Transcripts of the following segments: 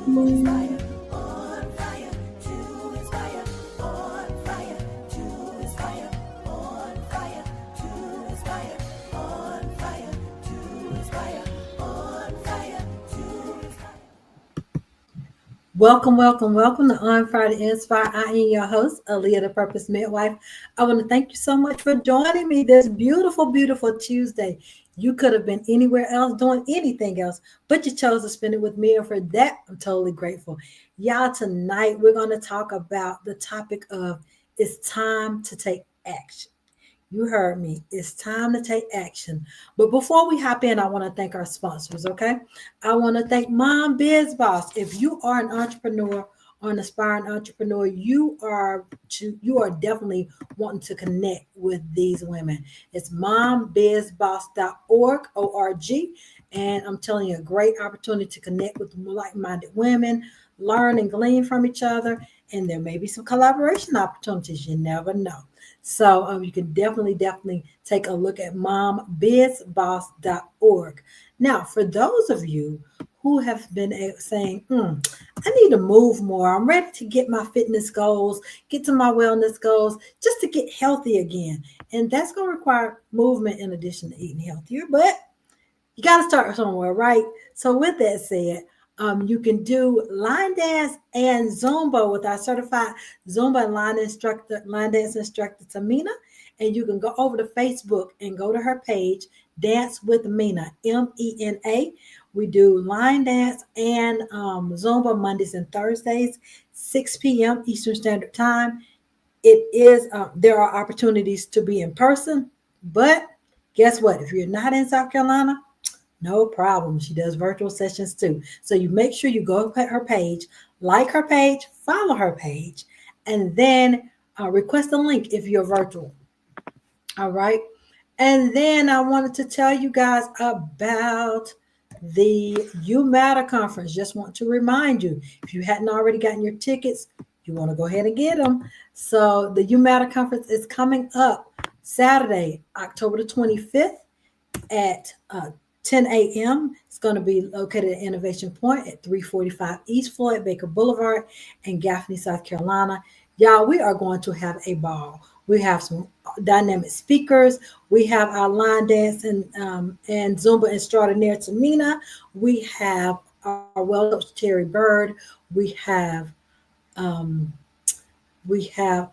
Welcome to On Fire to Inspire. I am your host, Aaliyah, the Purpose Midwife. I want to thank you so much for joining me this beautiful Tuesday. You could have been anywhere else doing anything else, but you chose to spend it with me. And for that, I'm totally grateful. Y'all, tonight we're going to talk about the topic of it's time to take action. You heard me. It's time to take action. But before we hop in, I want to thank our sponsors, okay? I want to thank Mom Biz Boss. If you are an entrepreneur or an aspiring entrepreneur, you are definitely wanting to connect with these women. It's mombizboss.org, O-R-G. And I'm telling you, a great opportunity to connect with like-minded women, learn and glean from each other. And there may be some collaboration opportunities. You never know. So you can definitely take a look at mombizboss.org. Now, for those of you who have been saying, I need to move more. I'm ready to get my fitness goals, get to my wellness goals, just to get healthy again. And that's going to require movement in addition to eating healthier. But you got to start somewhere, right? So with that said, you can do line dance and Zumba with our certified Zumba and line dance instructor, Tamina. And you can go over to Facebook and go to her page, Dance with Mina, MENA. We do line dance and Zumba Mondays and Thursdays, 6 p.m. Eastern Standard Time. There are opportunities to be in person, but guess what? If you're not in South Carolina, no problem. She does virtual sessions too. So you make sure you go to her page, like her page, follow her page, and then request a link if you're virtual. All right. And then I wanted to tell you guys about the You Matter conference. Just want to remind you, if you hadn't already gotten your tickets, you want to go ahead and get them. So the You Matter conference is coming up Saturday, October the 25th at 10 a.m. It's going to be located at Innovation Point at 345 East Floyd Baker Boulevard in Gaffney, South Carolina. Y'all, we are going to have a ball. We have some dynamic speakers. We have our line dance and Zumba extraordinaire Tamina. We have our well coach Terry Bird. We have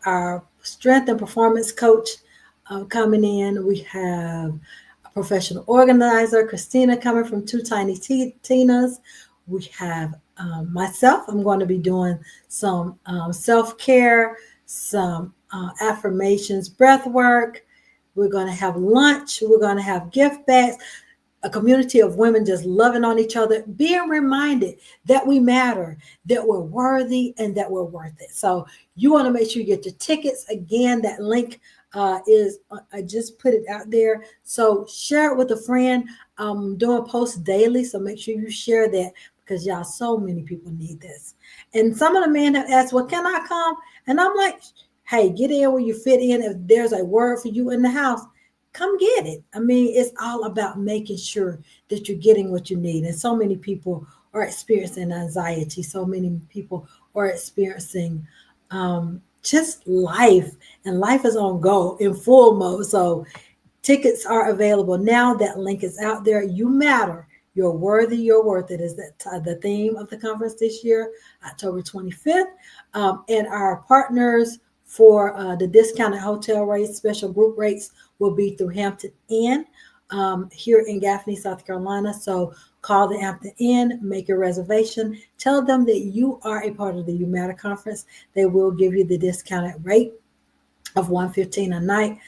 our strength and performance coach coming in. We have professional organizer Christina coming from Two Tiny Tinas. We have myself. I'm going to be doing some self-care, some affirmations, breath work. We're going to have lunch. We're going to have gift bags. A community of women just loving on each other, being reminded that we matter, that we're worthy, and that we're worth it. So you want to make sure you get your tickets. Again, that link I just put it out there. So share it with a friend. I'm doing posts daily, so make sure you share that because y'all, so many people need this. And some of the men have asked, well, can I come? And I'm like, hey, get in where you fit in. If there's a word for you in the house, come get it. I mean, it's all about making sure that you're getting what you need. And so many people are experiencing anxiety. So many people are experiencing just life, and life is on go in full mode. So tickets are available now. That link is out there. You matter. You're worthy. You're worth it is the theme of the conference this year, October 25th. And our partners for the discounted hotel rates, special group rates will be through Hampton Inn here in Gaffney, South Carolina. So call the Hampton Inn, make a reservation, tell them that you are a part of the You Matter conference. They will give you the discounted rate of $115 a night. I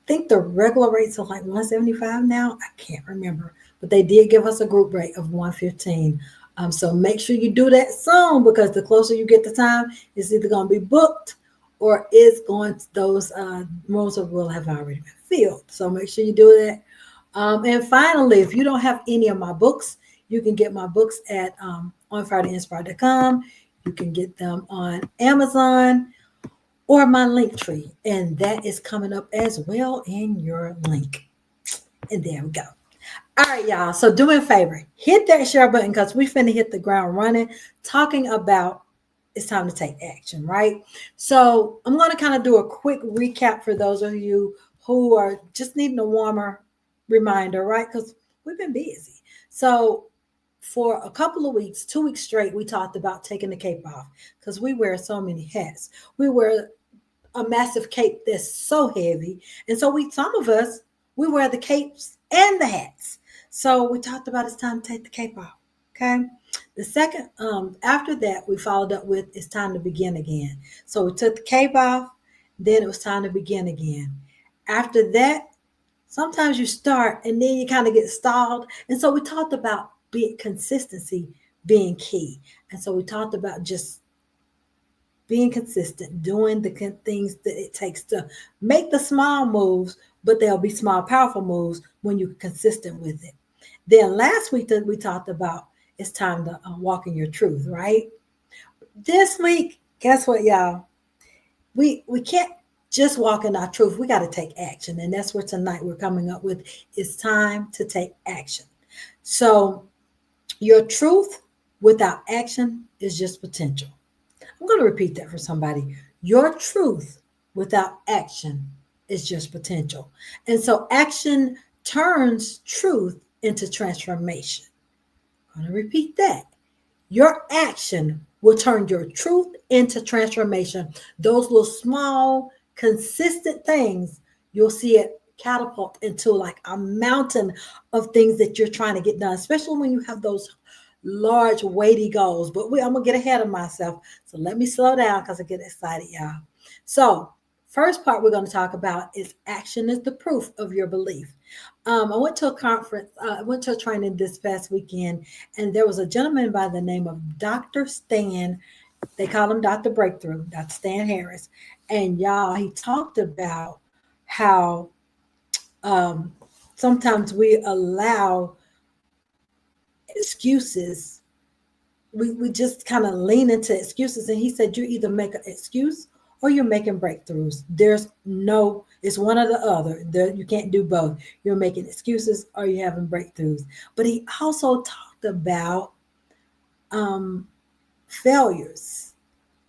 think the regular rates are like $175 now. I can't remember, but they did give us a group rate of $115. So make sure you do that soon, because the closer you get the time, it's either going to be booked or it's going to, those rooms will have already been filled. So make sure you do that. And finally, if you don't have any of my books, you can get my books at onfiretoinspire.com. You can get them on Amazon or my link tree, and that is coming up as well in your link. And there we go. All right, y'all. So do me a favor, hit that share button because we finna hit the ground running, talking about it's time to take action, right? So I'm going to kind of do a quick recap for those of you who are just needing a warmer reminder, right? Because we've been busy. So for a couple of weeks, 2 weeks straight, we talked about taking the cape off because we wear so many hats. We wear a massive cape that's so heavy. And so some of us, we wear the capes and the hats. So we talked about it's time to take the cape off. Okay. The second, after that, we followed up with it's time to begin again. So we took the cape off, then it was time to begin again. After that, sometimes you start and then you kind of get stalled. And so we talked about consistency being key. And so we talked about just being consistent, doing the things that it takes to make the small moves, but they'll be small, powerful moves when you're consistent with it. Then last week that we talked about it's time to walk in your truth, right? This week, guess what, y'all? We can't just walk in our truth. We got to take action, and that's where tonight we're coming up with. It's time to take action. So your truth without action is just potential. I'm going to repeat that for somebody. Your truth without action is just potential. And so action turns truth into transformation. I'm going to repeat that. Your action will turn your truth into transformation. Those little small, consistent things, you'll see it catapult into like a mountain of things that you're trying to get done, especially when you have those large, weighty goals. But I'm going to get ahead of myself. So let me slow down because I get excited, y'all. So first part we're going to talk about is action is the proof of your belief. I went to a conference, I went to a training this past weekend, and there was a gentleman by the name of Dr. Stan. They call him Dr. Breakthrough, Dr. Stan Harris. And y'all, he talked about how sometimes we allow excuses. We just kind of lean into excuses. And he said, you either make an excuse or you're making breakthroughs. It's one or the other. You can't do both. You're making excuses or you're having breakthroughs. But he also talked about failures.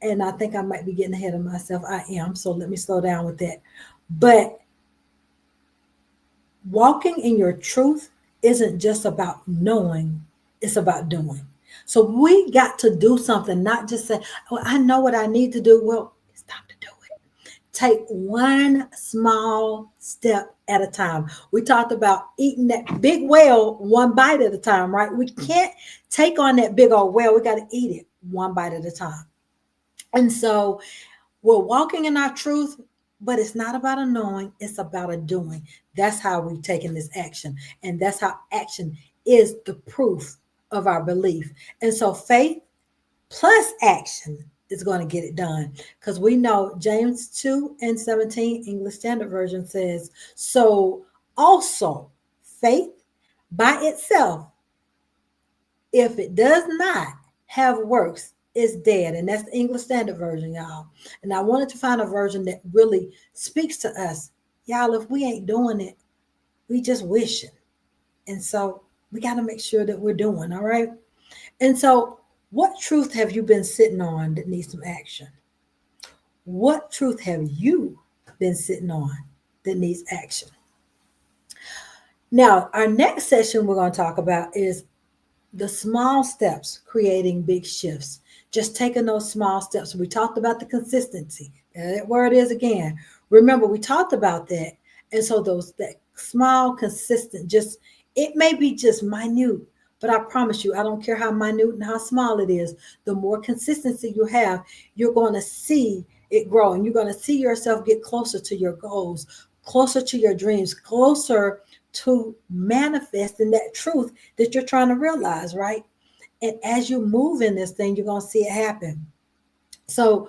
And I think I might be getting ahead of myself. I am. So let me slow down with that. But walking in your truth isn't just about knowing, it's about doing. So we got to do something, not just say, oh, I know what I need to do. Well, it's time to do it. Take one small step at a time. We talked about eating that big whale one bite at a time, right? We can't take on that big old whale. We got to eat it one bite at a time. And so we're walking in our truth, but it's not about a knowing, it's about a doing. That's how we've taken this action. And that's how action is the proof of our belief. And so faith plus action is going to get it done. Because we know James 2:17, English Standard Version says, so also faith by itself, if it does not have works, is dead. And that's the English Standard Version, y'all. And I wanted to find a version that really speaks to us. Y'all, if we ain't doing it, we just wishing. And so we got to make sure that we're doing, all right? And so what truth have you been sitting on that needs some action? What truth have you been sitting on that needs action? Now, our next session we're going to talk about is the small steps creating big shifts. Just taking those small steps. We talked about the consistency. That word is again. Remember, we talked about that. And so that small, consistent, it may be just minute, but I promise you, I don't care how minute and how small it is, the more consistency you have, you're going to see it grow, and you're going to see yourself get closer to your goals, closer to your dreams, closer to manifesting that truth that you're trying to realize, right? And as you move in this thing, you're going to see it happen. So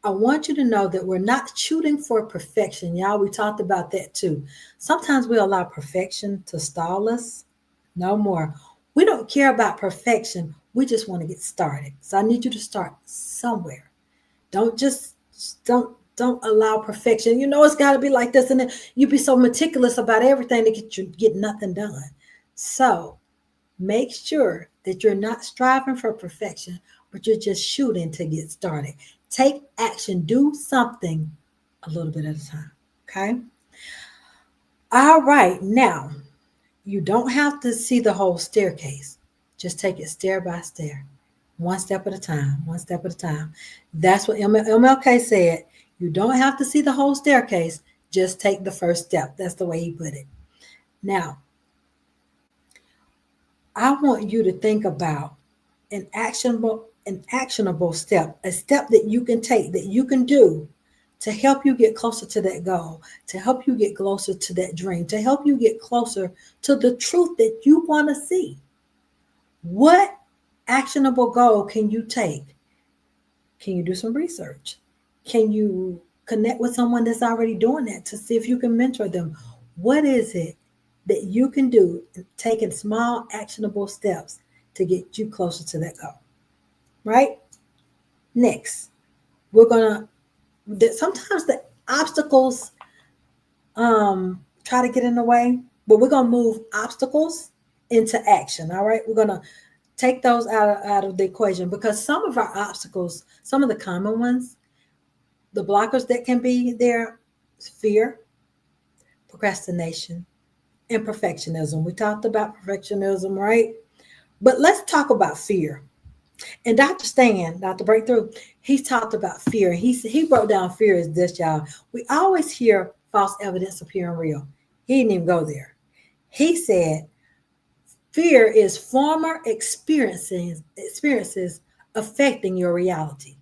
I want you to know that we're not shooting for perfection. Y'all, we talked about that too. Sometimes we allow perfection to stall us. No more. We don't care about perfection. We just want to get started. So I need you to start somewhere. Don't allow perfection. It's got to be like this. And then you be so meticulous about everything to get nothing done. So make sure that you're not striving for perfection, but you're just shooting to get started. Take action, do something a little bit at a time. Okay. All right. Now, you don't have to see the whole staircase. Just take it stair by stair, one step at a time, one step at a time. That's what MLK said. You don't have to see the whole staircase. Just take the first step. That's the way he put it. Now, I want you to think about an actionable step, a step that you can take, that you can do to help you get closer to that goal, to help you get closer to that dream, to help you get closer to the truth that you want to see. What actionable goal can you take? Can you do some research? Can you connect with someone that's already doing that to see if you can mentor them? What is it that you can do, taking small actionable steps to get you closer to that goal? Right? Next, we're gonna sometimes the obstacles try to get in the way, but we're gonna move obstacles into action. All right, we're gonna take those out of the equation because some of our obstacles, some of the common ones, the blockers that can be there, fear, procrastination, and perfectionism. We talked about perfectionism, right? But let's talk about fear. And Dr. Stan, Dr. Breakthrough, he talked about fear. He broke down fear as this, y'all. We always hear false evidence appearing real. He didn't even go there. He said fear is former experiences affecting your reality.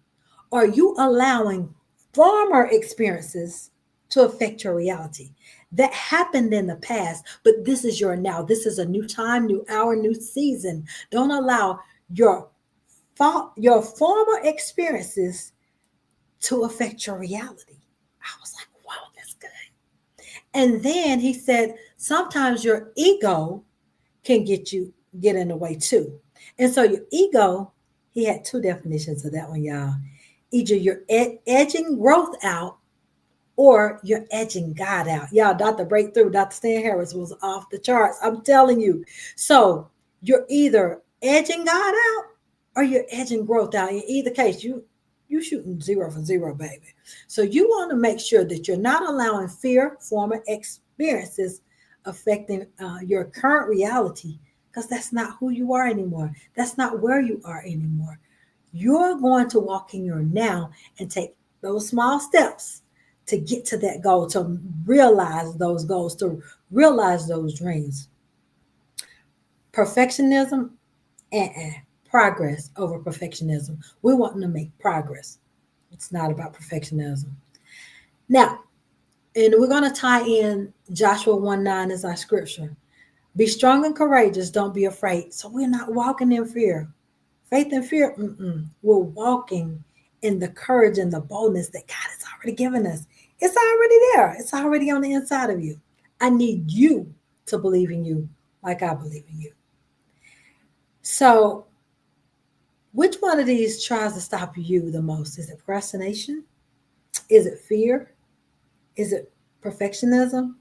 Are you allowing former experiences to affect your reality? That happened in the past, but this is your now. This is a new time, new hour, new season. Don't allow your former experiences to affect your reality. I was like, wow, that's good. And then he said, sometimes your ego can get in the way too. And so your ego, he had two definitions of that one, y'all. Either you're edging growth out or you're edging God out. Y'all, Dr. Breakthrough, Dr. Stan Harris was off the charts. I'm telling you. So you're either edging God out or you're edging growth out. In either case, you shooting 0 for 0, baby. So you want to make sure that you're not allowing fear, former experiences affecting your current reality, because that's not who you are anymore. That's not where you are anymore. You're going to walk in your now and take those small steps to get to that goal, to realize those goals, to realize those dreams. Perfectionism and progress over perfectionism. We want to make progress. It's not about perfectionism. Now, and we're going to tie in Joshua 1:9 as our scripture. Be strong and courageous. Don't be afraid. So we're not walking in fear. Faith and fear, we're walking in the courage and the boldness that God has already given us. It's already there. It's already on the inside of you. I need you to believe in you like I believe in you. So, which one of these tries to stop you the most? Is it procrastination? Is it fear? Is it perfectionism?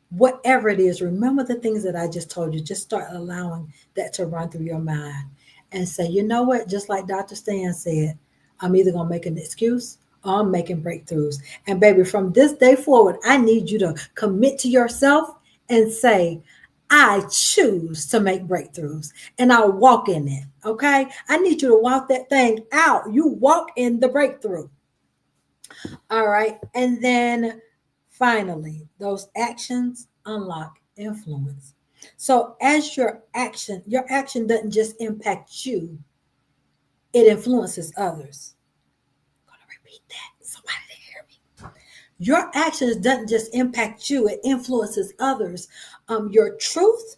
Whatever it is, remember the things that I just told you. Just start allowing that to run through your mind and say, you know what? Just like Dr. Stan said, I'm either going to make an excuse or I'm making breakthroughs. And baby, from this day forward, I need you to commit to yourself and say, I choose to make breakthroughs and I'll walk in it. Okay. I need you to walk that thing out. You walk in the breakthrough. All right. And then finally, those actions unlock influence. So as your action doesn't just impact you, it influences others. I'm gonna repeat that. Somebody didn't hear me. Your actions doesn't just impact you, it influences others. Your truth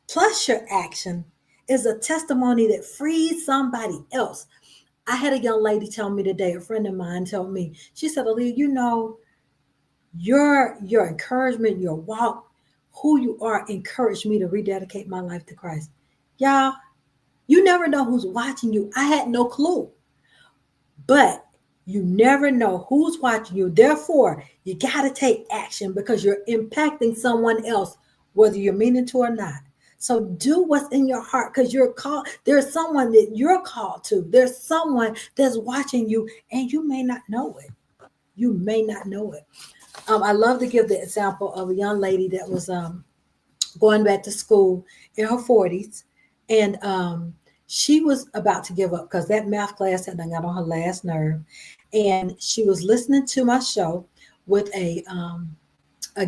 plus your action is a testimony that frees somebody else. I had a young lady tell me today, a friend of mine told me, she said, Aaliyah, your encouragement, your walk, who you are encouraged me to rededicate my life to Christ. Y'all, you never know who's watching you. I had no clue. But you never know who's watching you. Therefore, you got to take action because you're impacting someone else, whether you're meaning to or not. So do what's in your heart, because you're called. There's someone that you're called to. There's someone that's watching you, and you may not know it. You may not know it. I love to give the example of a young lady that was going back to school in her 40s, and she was about to give up because that math class had got on her last nerve, and she was listening to my show with a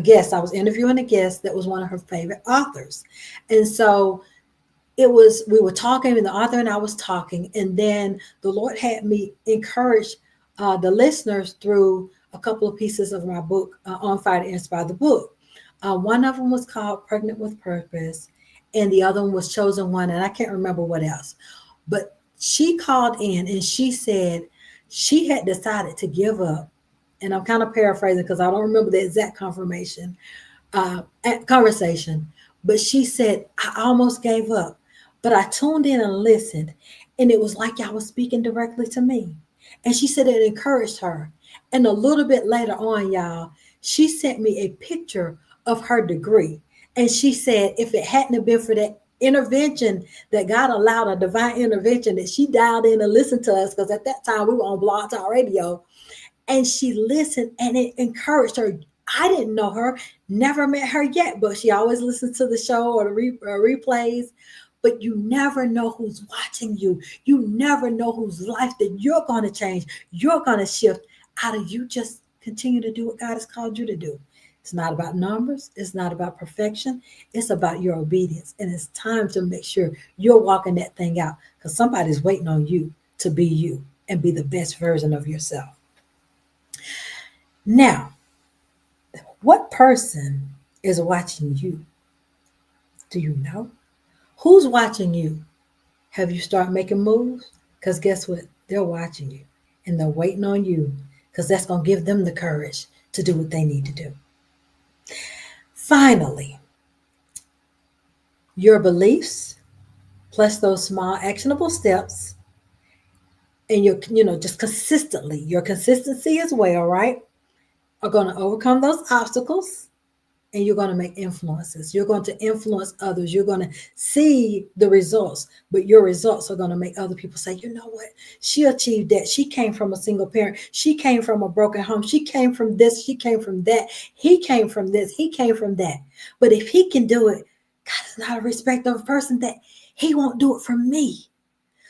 guest. I was interviewing a guest that was one of her favorite authors, and so we were talking, and the author and I was talking, and then the Lord had me encourage the listeners through a couple of pieces of my book, On Fire to Inspire the book. One of them was called Pregnant with Purpose, and the other one was Chosen One, and I can't remember what else. But she called in and she said she had decided to give up. And I'm kind of paraphrasing because I don't remember the exact conversation. But she said, I almost gave up, but I tuned in and listened, and it was like y'all was speaking directly to me. And she said it encouraged her. And a little bit later on, y'all, she sent me a picture of her degree. And she said, if it hadn't have been for that intervention, that God allowed, a divine intervention, that she dialed in and listened to us, because at that time we were on Blog Talk Radio, and she listened and it encouraged her. I didn't know her, never met her yet, but she always listens to the show or the replays. But you never know who's watching you. You never know whose life that you're going to change. You're going to shift out of you just continue to do what God has called you to do. It's not about numbers. It's not about perfection. It's about your obedience. And it's time to make sure you're walking that thing out, because somebody's waiting on you to be you and be the best version of yourself. Now, what person is watching you? Do you know? Who's watching you? Have you started making moves? Because guess what? They're watching you and they're waiting on you, because that's going to give them the courage to do what they need to do. Finally, your beliefs plus those small actionable steps, and just consistently, your consistency as well, right, are going to overcome those obstacles, and you're going to make influences. You're going to influence others. You're going to see the results, but your results are going to make other people say, you know what? She achieved that. She came from a single parent. She came from a broken home. She came from this. She came from that. He came from this. He came from that. But if he can do it, God is not a respecter of a person, that he won't do it for me.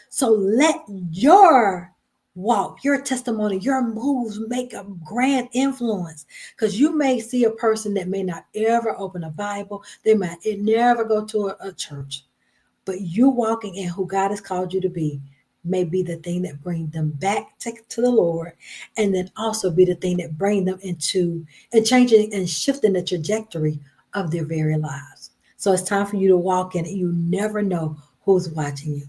So let your walk, your testimony, your moves make a grand influence, because you may see a person that may not ever open a Bible. They might never go to a church, but you walking in who God has called you to be may be the thing that brings them back to the Lord, and then also be the thing that bring them into and changing and shifting the trajectory of their very lives. So it's time for you to walk in, and you never know who's watching you.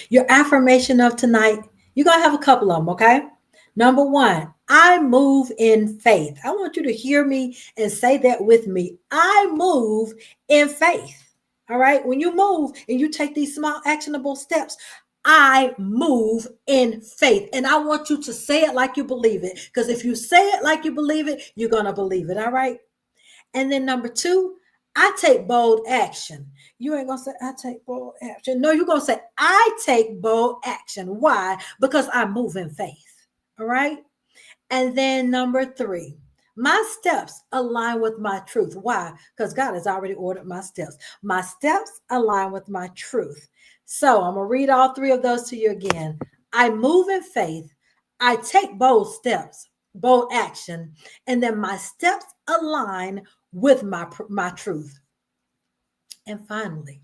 Your affirmation of tonight, you're going to have a couple of them, okay? Number one, I move in faith. I want you to hear me and say that with me. I move in faith. All right? When you move and you take these small actionable steps, I move in faith. And I want you to say it like you believe it, because if you say it like you believe it, you're going to believe it. All right? And then number two, I take bold action. You ain't going to say, I take bold action. No, you're going to say, I take bold action. Why? Because I move in faith. All right. And then number three, my steps align with my truth. Why? Because God has already ordered my steps. My steps align with my truth. So I'm going to read all three of those to you again. I move in faith. I take bold steps, bold action. And then my steps align with my truth. And finally,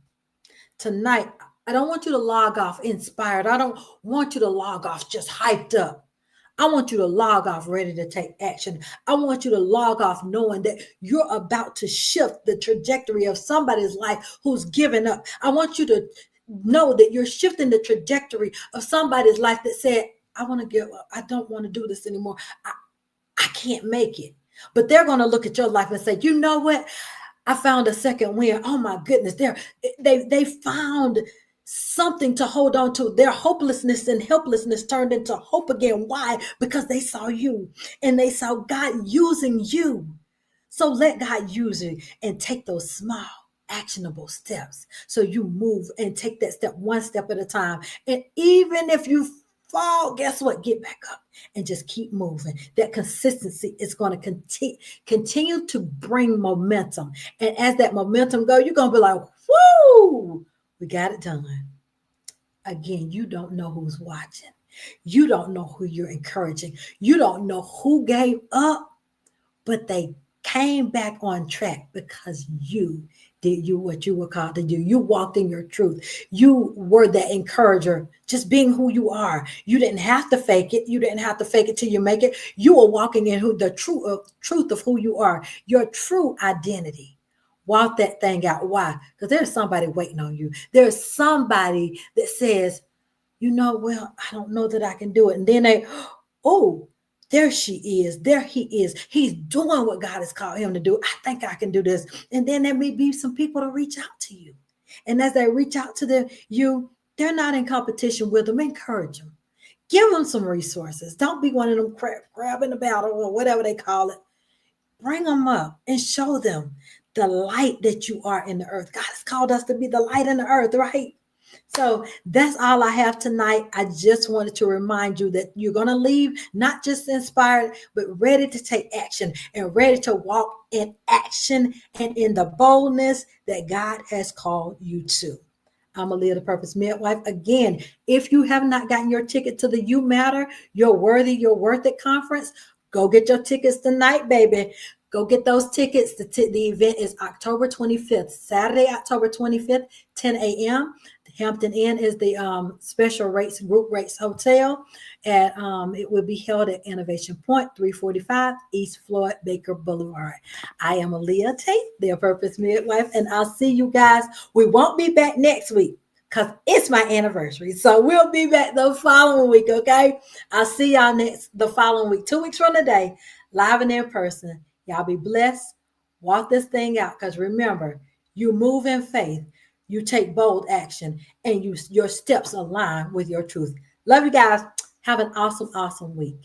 tonight, I don't want you to log off inspired. I don't want you to log off just hyped up. I want you to log off ready to take action. I want you to log off knowing that you're about to shift the trajectory of somebody's life who's given up. I want you to know that you're shifting the trajectory of somebody's life that said, I want to give up. I don't want to do this anymore. I can't make it. But they're going to look at your life and say, you know what? I found a second win. Oh my goodness. They found something to hold on to. Their hopelessness and helplessness turned into hope again. Why? Because they saw you and they saw God using you. So let God use you and take those small actionable steps. So you move and take that step one step at a time. And even if you fall, guess what? Get back up and just keep moving. That consistency is going to continue to bring momentum. And as that momentum goes, you're going to be like, whoo, we got it done. Again, you don't know who's watching. You don't know who you're encouraging. You don't know who gave up, but they came back on track because you did what you were called to do. You walked in your truth. You were the encourager, just being who you are. You didn't have to fake it. You didn't have to fake it till you make it. You were walking in the truth of who you are, your true identity. Walk that thing out. Why? Because there's somebody waiting on you. There's somebody that says, well, I don't know that I can do it. And then oh, there she is. There he is. He's doing what God has called him to do. I think I can do this. And then there may be some people to reach out to you. And as they reach out to they're not in competition with them. Encourage them. Give them some resources. Don't be one of them grabbing the battle or whatever they call it. Bring them up and show them the light that you are in the earth. God has called us to be the light in the earth, right? So that's all I have tonight. I just wanted to remind you that you're going to leave not just inspired, but ready to take action and ready to walk in action and in the boldness that God has called you to. I'm Aaliyah, the Purpose Midwife. Again, if you have not gotten your ticket to the You Matter, You're Worthy, You're Worth It conference, go get your tickets tonight, baby. Go get those tickets. The event is October 25th, Saturday, October 25th, 10 a.m. The Hampton Inn is the special rates, group rates hotel. And it will be held at Innovation Point, 345 East Floyd Baker Boulevard. I am Aaliyah Tate, the Purpose Midwife, and I'll see you guys. We won't be back next week because it's my anniversary. So we'll be back the following week, okay? I'll see y'all the following week, 2 weeks from today, live and in person. Y'all be blessed. Walk this thing out because remember, you move in faith, you take bold action, and your steps align with your truth. Love you guys. Have an awesome, awesome week.